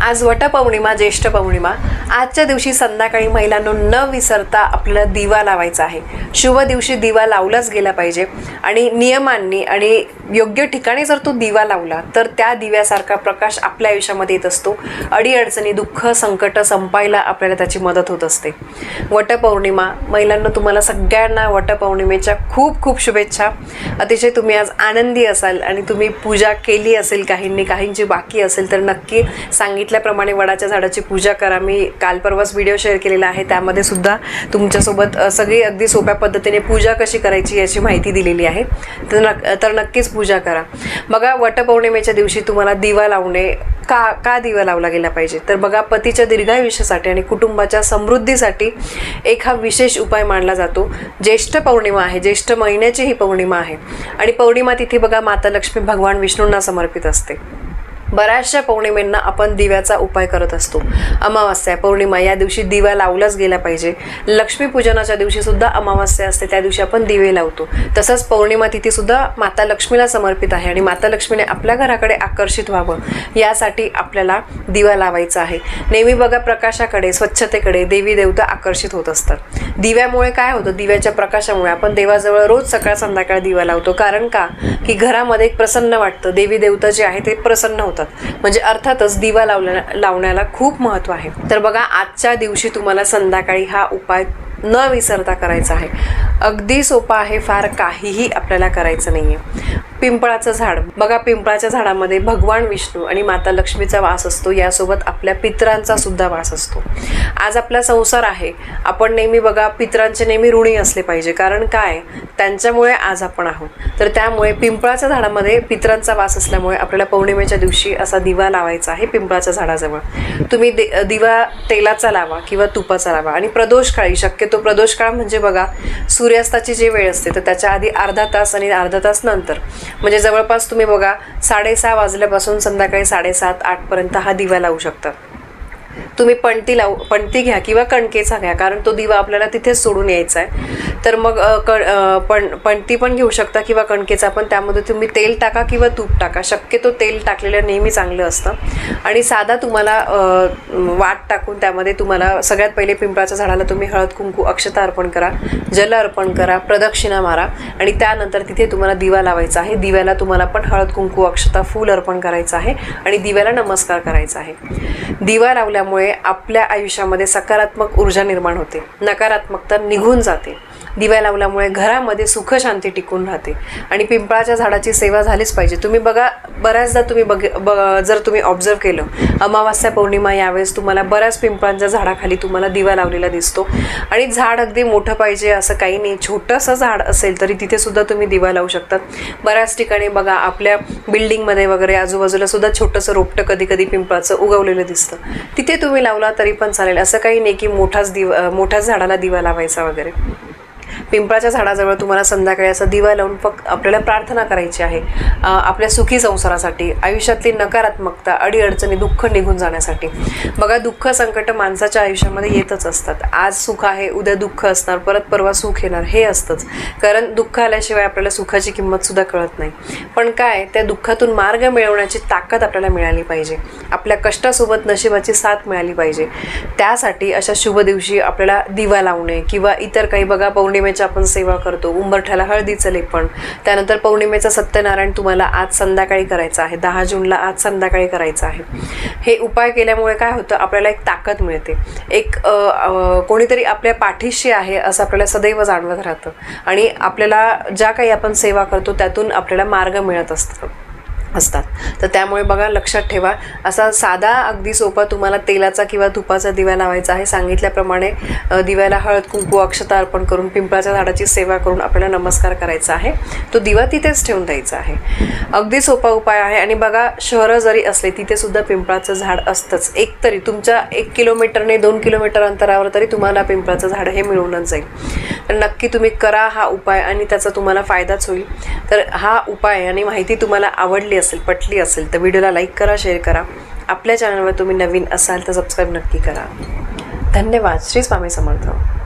आज वटपौर्णिमा, ज्येष्ठ पौर्णिमा। आजच्या दिवशी संध्याकाळी महिलांनो न विसरता आपल्याला दिवा लावायचा आहे। शुभ दिवशी दिवा लावलाच गेला पाहिजे आणि नियमांनी आणि योग्य ठिकाणी जर तो दिवा लावला तर त्या दिव्यासारखा प्रकाश आपल्या आयुष्यामध्ये येत असतो। अडीअडचणी, दुःख, संकट संपायला आपल्याला त्याची मदत होत असते। वटपौर्णिमा महिलांनो, तुम्हाला सगळ्यांना वटपौर्णिमेच्या खूप खूप शुभेच्छा। अतिशय तुम्ही आज आनंदी असाल आणि तुम्ही पूजा केली असेल, काहींची बाकी असेल तर नक्की सांगितल्याप्रमाणे वडाच्या झाडाची पूजा करा। मी काल परवाच व्हिडिओ शेअर केलेला आहे, त्यामध्ये सुद्धा तुमच्यासोबत सगळी अगदी सोप्या पद्धतीने पूजा कशी करायची याची माहिती दिलेली आहे। तर नक्कीच पूजा करा। बघा, वटपौर्णिमेच्या दिवशी तुम्हाला दिवा लावणे का दिवा लावला गेला पाहिजे तर बघा, पतीच्या दीर्घायुष्यासाठी आणि कुटुंबाच्या समृद्धीसाठी एक हा विशेष उपाय मानला जातो। ज्येष्ठ पौर्णिमा आहे, ज्येष्ठ महिन्याची ही पौर्णिमा आहे आणि पौर्णिमा तिथी बघा माता लक्ष्मी भगवान विष्णूंना समर्पित असते। बऱ्याचशा पौर्णिमेंना आपण दिव्याचा उपाय करत असतो। अमावास्या, पौर्णिमा या दिवशी दिवा लावलाच गेला पाहिजे। लक्ष्मीपूजनाच्या दिवशी सुद्धा अमावास्या असते, त्या दिवशी आपण दिवे लावतो। तसंच पौर्णिमा तिथी सुद्धा माता लक्ष्मीला समर्पित आहे आणि माता लक्ष्मीने आपल्या घराकडे आकर्षित व्हावं यासाठी आपल्याला दिवा लावायचा आहे। नेहमी बघा, प्रकाशाकडे, स्वच्छतेकडे देवी देवता आकर्षित होत असतात। दिव्यामुळे काय होतं, दिव्याच्या प्रकाशामुळे आपण देवाजवळ रोज सकाळ संध्याकाळ दिवा लावतो। कारण का की घरामध्ये एक प्रसन्न वाटतं, देवी देवता जे आहे ते प्रसन्न होतात। म्हणजे अर्थातच दिवा लावण्याला खूप महत्त्व आहे। तर बघा, आजच्या दिवशी तुम्हाला संध्याकाळी हा उपाय न विसरता करायचा आहे। अगदी सोपा आहे, फार काहीही आपल्याला करायचं नाहीये। पिंपळाचं झाड बघा, पिंपळाच्या झाडामध्ये भगवान विष्णू आणि माता लक्ष्मीचा वास असतो, यासोबत आपल्या पितरांचा सुद्धा वास असतो। आज आपला संसार आहे, आपण नेहमी बघा पितरांचे नेहमी ऋणी असले पाहिजे। कारण काय, त्यांच्यामुळे आज आपण आहोत। तर त्यामुळे पिंपळाच्या झाडामध्ये पितरांचा वास असल्यामुळे आपल्याला पौर्णिमेच्या दिवशी असा दिवा लावायचा आहे पिंपळाच्या झाडाजवळ। तुम्ही दिवा तेलाचा लावा किंवा तुपाचा लावा आणि प्रदोष काळी, शक्यतो प्रदोष काळ म्हणजे बघा सूर्यास्ताची जी वेळ असते तर त्याच्या आधी अर्धा तास आणि अर्धा तास नंतर, म्हणजे जवळपास तुम्ही बघा 6:30 वाजल्यापासून संध्याकाळी 7:30-8 पर्यंत हा दिवा लावू शकता। तुम्ही पणती घ्या किंवा कणकेचा घ्या, कारण तो दिवा आपल्याला तिथेच सोडून यायचा आहे। तर मग पणती पण घेऊ शकता किंवा कणकेचा पण, त्यामध्ये तुम्ही तेल टाका किंवा तूप टाका। शक्यतो तेल टाकलेलं नेहमी चांगलं असतं। आणि साधा तुम्हाला वाट टाकून त्यामध्ये तुम्हाला सगळ्यात पहिले पिंपळाच्या झाडाला तुम्ही हळद कुंकू अक्षता अर्पण करा, जल अर्पण करा, प्रदक्षिणा मारा आणि त्यानंतर तिथे तुम्हाला दिवा लावायचा आहे। दिव्याला तुम्हाला पण हळद कुंकू अक्षता फूल अर्पण करायचं आहे आणि दिव्याला नमस्कार करायचा आहे। दिवा लावल्यामुळे आपल्या आयुष्यामध्ये सकारात्मक ऊर्जा निर्माण होते, नकारात्मकता निघून जाते। दिवा लावल्यामुळे घरामध्ये सुख शांती टिकून राहते आणि पिंपळाच्या झाडाची सेवा झालीच पाहिजे। तुम्ही बघा, बऱ्याचदा तुम्ही जर तुम्ही ऑब्झर्व केलं, अमावास्या पौर्णिमा यावेळेस तुम्हाला बऱ्याच पिंपळांच्या झाडाखाली तुम्हाला दिवा लावलेला दिसतो। आणि झाड अगदी मोठं पाहिजे असं काही नाही, छोटंसं झाड असेल तरी तिथे सुद्धा तुम्ही दिवा लावू शकतात। बऱ्याच ठिकाणी बघा, आपल्या बिल्डिंगमध्ये वगैरे आजूबाजूला सुद्धा छोटंसं रोपटं कधी कधी पिंपळाचं उगवलेलं दिसतं, तिथे तुम्ही लावला तरी पण चालेल। असं काही नाही की मोठ्याच झाडाला दिवा लावायचा वगैरे। पिंपळाच्या झाडाजवळ तुम्हाला संध्याकाळी असा दिवा लावून फक्त आपल्याला प्रार्थना करायची आहे आपल्या सुखी संसारासाठी, आयुष्यातली नकारात्मकता, अडीअडचणी, दुःख निघून जाण्यासाठी। बघा, दुःख संकट माणसाच्या आयुष्यामध्ये येतच असतात। आज सुख आहे, उद्या दुःख असणार, परत परवा सुख येणार, हे असतंच। कारण दुःख आल्याशिवाय आपल्याला सुखाची किंमत सुद्धा कळत नाही। पण काय, त्या दुःखातून मार्ग मिळवण्याची ताकद आपल्याला मिळाली पाहिजे, आपल्या कष्टासोबत नशिबाची साथ मिळाली पाहिजे। त्यासाठी अशा शुभ दिवशी आपल्याला दिवा लावणे किंवा इतर काही, बघा पौर्णिमेच्या आपण सेवा करतो, उंबरठ्याला हळदीचं लेपण, त्यानंतर पौर्णिमेचा सत्यनारायण तुम्हाला आज संध्याकाळी करायचं आहे, 10 जूनला आज संध्याकाळी करायचं आहे। हे उपाय केल्यामुळे काय होतं, आपल्याला एक ताकद मिळते, एक कोणीतरी आपल्या पाठीशी आहे असं आपल्याला सदैव जाणवत राहतं आणि आपल्याला ज्या काही आपण सेवा करतो त्यातून आपल्याला मार्ग मिळत असतात। तर त्यामुळे बघा, लक्षात ठेवा, असा साधा अगदी सोपा तुम्हाला तेलाचा किंवा तुपाचा दिवा लावायचा आहे। सांगितल्याप्रमाणे दिव्याला हळद कुंकू अक्षता अर्पण करून पिंपळाच्या झाडाची सेवा करून आपल्याला नमस्कार करायचा आहे। तो दिवा तिथेच ठेवून द्यायचा आहे। अगदी सोपा उपाय आहे। आणि बघा, शहरं जरी असले तिथे सुद्धा पिंपळाचं झाड असतंच, एक तरी तुमच्या 1 किलोमीटरने 2 किलोमीटर अंतरावर तरी तुम्हाला पिंपळाचं झाड हे मिळूनच जाईल। तर नक्की तुम्ही करा हा उपाय आणि त्याचा तुम्हाला फायदाच होईल। तर हा उपाय आणि माहिती तुम्हाला आवडली असेल, पटली असेल तर व्हिडिओला लाईक करा, शेअर करा। आपल्या चॅनलवर तुम्ही नवीन असाल तर सबस्क्राईब नक्की करा। धन्यवाद। श्री स्वामी समर्थ।